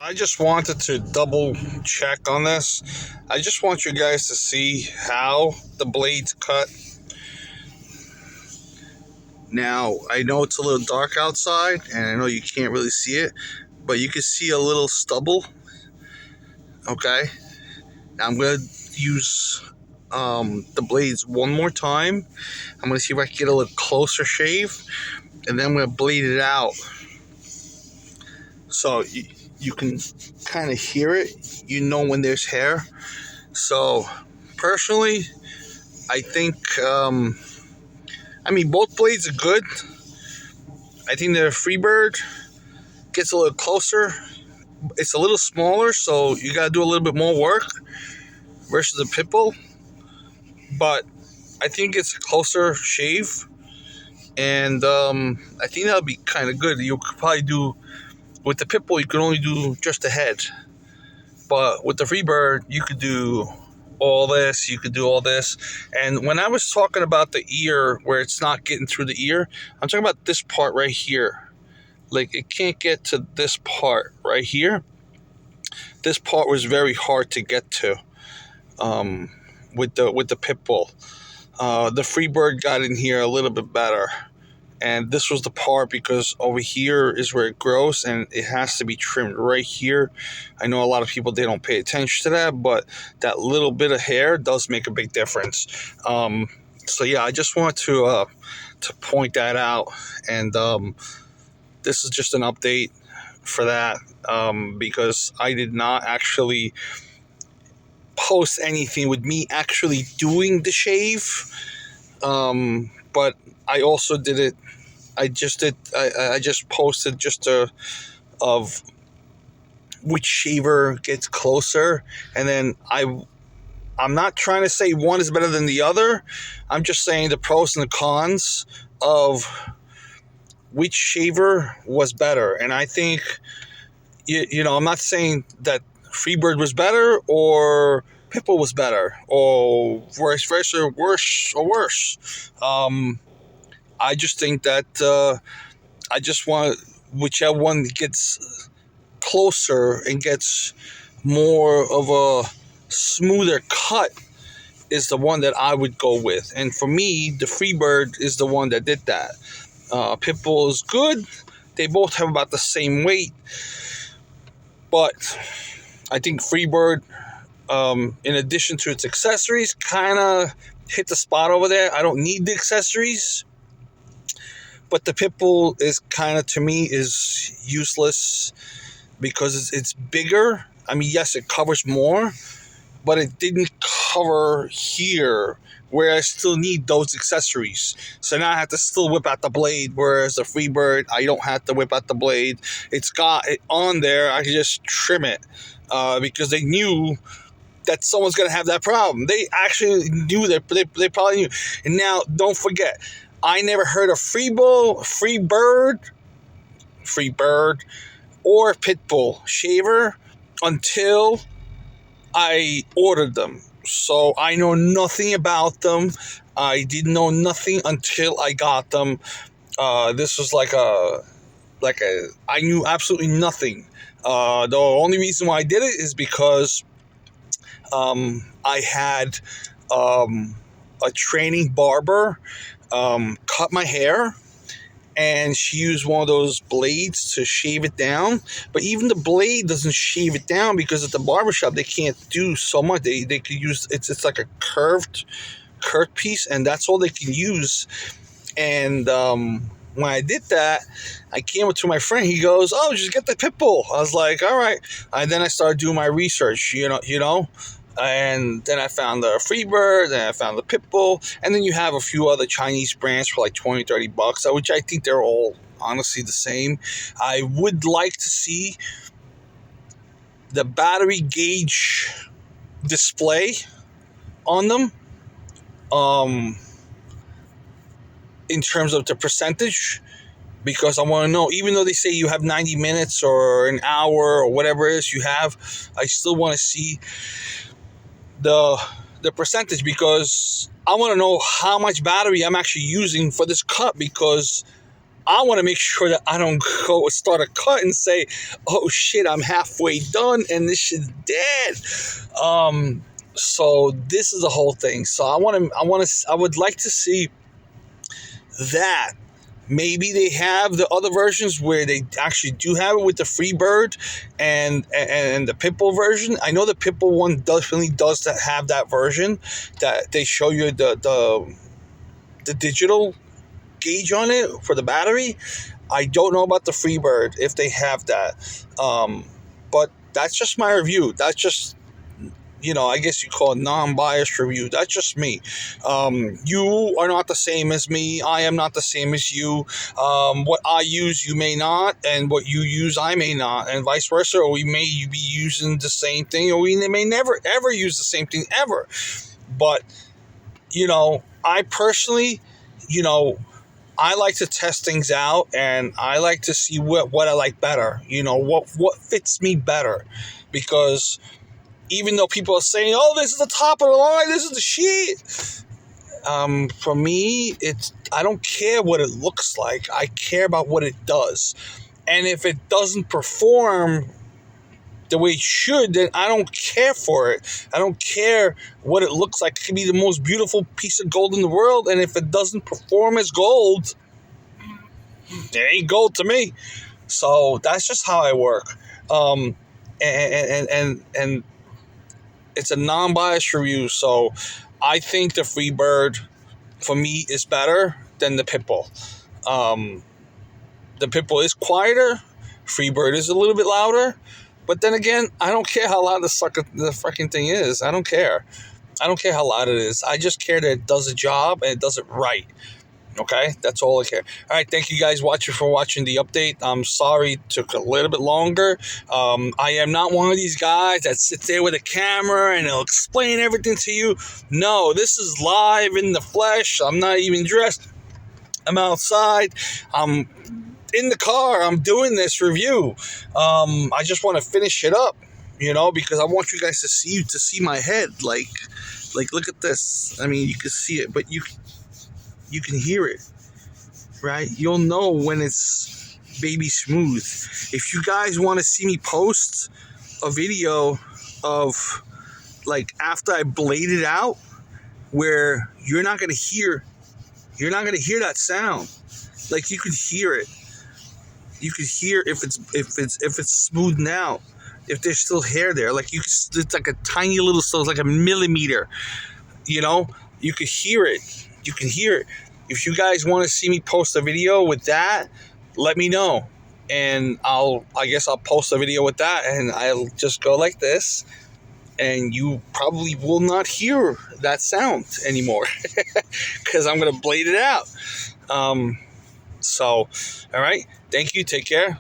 I just wanted to double check on this. I just want you guys to see how the blades cut. Now, I know it's a little dark outside, and I know you can't really see it, but you can see a little stubble. Okay? Now, I'm going to use the blades one more time. I'm going to see if I can get a little closer shave, and then I'm going to blade it out. So you can kind of hear it. You know when there's hair. So, personally, I think, both blades are good. I think the freebird gets a little closer. It's a little smaller, so you got to do a little bit more work versus the pitbull. But I think it's a closer shave. And I think that'll be kind of good. You could probably do, with the pitbull, you could only do just the head. But with the freebird, you could do all this, you could do all this. And when I was talking about the ear, where it's not getting through the ear, I'm talking about this part right here. Like, it can't get to this part right here. This part was very hard to get to with the pitbull. The freebird got in here a little bit better. And this was the part, because over here is where it grows, and it has to be trimmed right here. I know a lot of people, they don't pay attention to that, but that little bit of hair does make a big difference. So yeah, I just want to point that out, and this is just an update for that, because I did not actually post anything with me actually doing the shave, but I also did it. I just posted just of which shaver gets closer, and then I'm not trying to say one is better than the other. I'm just saying the pros and the cons of which shaver was better. And I think, I'm not saying that freebird was better or pitbull was better, or vice versa, worse or worse. I just think that I just want whichever one gets closer and gets more of a smoother cut is the one that I would go with. And for me, the freebird is the one that did that. Pitbull is good. They both have about the same weight. But I think freebird, in addition to its accessories, kind of hit the spot over there. I don't need the accessories. But the pitbull is kind of, to me, is useless because it's bigger. I mean, yes, it covers more, but it didn't cover here, where I still need those accessories. So now I have to still whip out the blade, whereas the freebird, I don't have to whip out the blade. It's got it on there. I can just trim it because they knew that someone's going to have that problem. They actually knew that. They probably knew. And now, don't forget, I never heard of freebird, or pitbull shaver until I ordered them. So I know nothing about them. I didn't know nothing until I got them. This was I knew absolutely nothing. The only reason why I did it is because I had a training barber cut my hair, and she used one of those blades to shave it down. But even the blade doesn't shave it down, because at the barbershop they can't do so much. They could use, it's like a curved piece, and that's all they can use. And when I did that, I came up to my friend. He goes, "Oh, just get the pitbull." I was like, "All right." And then I started doing my research, and then I found the freebird, and I found the pitbull, and then you have a few other Chinese brands for like $20-$30, which I think they're all honestly the same. I would like to see the battery gauge display on them, in terms of the percentage, because I want to know, even though they say you have 90 minutes or an hour or whatever it is you have, I still want to see the percentage, because I want to know how much battery I'm actually using for this cut, because I want to make sure that I don't go start a cut and say, oh shit, I'm halfway done and this shit's dead. So this is the whole thing. So I would like to see that. Maybe they have the other versions where they actually do have it with the freebird and the pitbull version. I know the pitbull one definitely does have that version that they show you the digital gauge on it for the battery. I don't know about the freebird if they have that, but that's just my review. That's just, I guess you call it non-biased review. That's just me. You are not the same as me. I am not the same as you. What I use, you may not, and what you use, I may not, and vice versa. Or we may be using the same thing, or we may never, ever use the same thing ever. But, I personally, I like to test things out, and I like to see what I like better, what fits me better, because even though people are saying, oh, this is the top of the line, this is the shit, for me, I don't care what it looks like. I care about what it does. And if it doesn't perform the way it should, then I don't care for it. I don't care what it looks like. It could be the most beautiful piece of gold in the world, and if it doesn't perform as gold, it ain't gold to me. So that's just how I work. And it's a non-biased review, so I think the freebird for me is better than the pitbull. The pitbull is quieter, freebird is a little bit louder, but then again, I don't care how loud the fucking thing is. I don't care. I don't care how loud it is. I just care that it does a job and it does it right. Okay, that's all I care. All right, thank you guys for watching the update. I'm sorry it took a little bit longer. I am not one of these guys that sits there with a camera and they'll explain everything to you. No, this is live in the flesh. I'm not even dressed. I'm outside. I'm in the car. I'm doing this review. I just want to finish it up, because I want you guys to see my head. Like look at this. I mean, you can see it, but you can hear it, right? You'll know when it's baby smooth. If you guys want to see me post a video of after I blade it out, where you're not gonna hear that sound. Like you could hear it. You could hear if it's smoothed out. If there's still hair there, it's like a tiny little, so it's like a millimeter. You could hear it. You can hear it. If you guys want to see me post a video with that, let me know. And I guess I'll post a video with that, and I'll just go like this, and you probably will not hear that sound anymore because I'm going to blade it out. So, all right. Thank you. Take care.